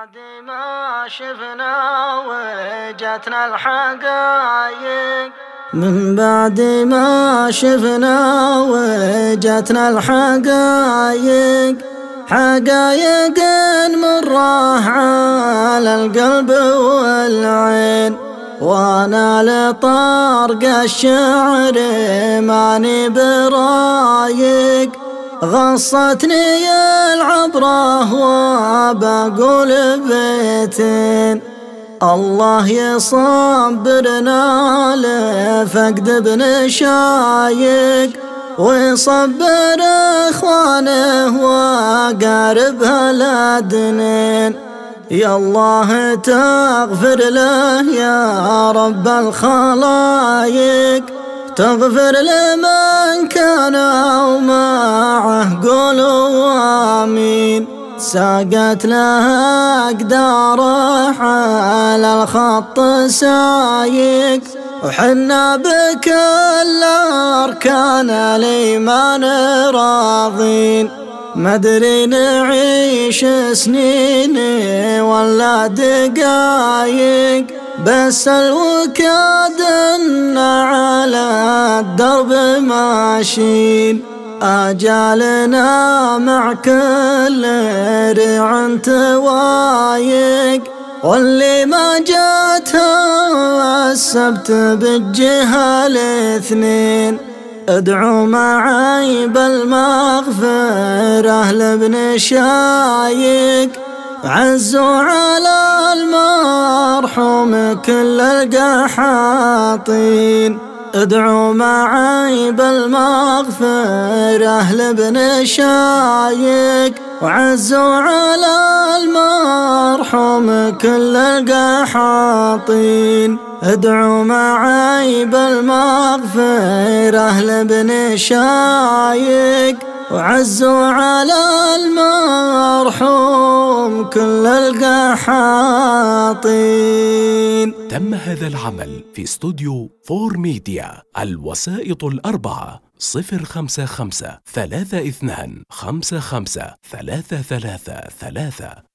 بعد ما شفنا وجتنا الحقايق، من بعد ما شفنا وجتنا الحقايق، حقايق مرة على القلب والعين، وانا لطرق الشعر ماني برايق، غصتني العبرة وبقول بيتين، الله يصبرنا لفقد ابن شايق، ويصبر اخوانه واقارب هالادنين، يا الله تغفر له يا رب الخلايق، تغفر لمن كان ومعه قولوا آمين، ساقت له أقداره على الخط سايق، وحنا بكل أركان الإيمان راضين، مدري نعيش سنين ولا دقايق، بس الوكاد على الدرب ماشين، آجالنا مع كل ريع توايق، واللي ما جاتها السبت بالجهة الاثنين، ادعوا معي بالمغفرة لابن شايق، عزوا على المرحوم كل القحاطين، ادعوا معي بالمغفرة لابن شايق، وعزوا على المرحوم كل القحاطين، ادعوا معي بالمغفرة لابن شايق، وعزوا على المرحوم كل القحاطين. تم هذا العمل في استوديو 4 ميديا. الوسائط الأربعة 055 32 55 333.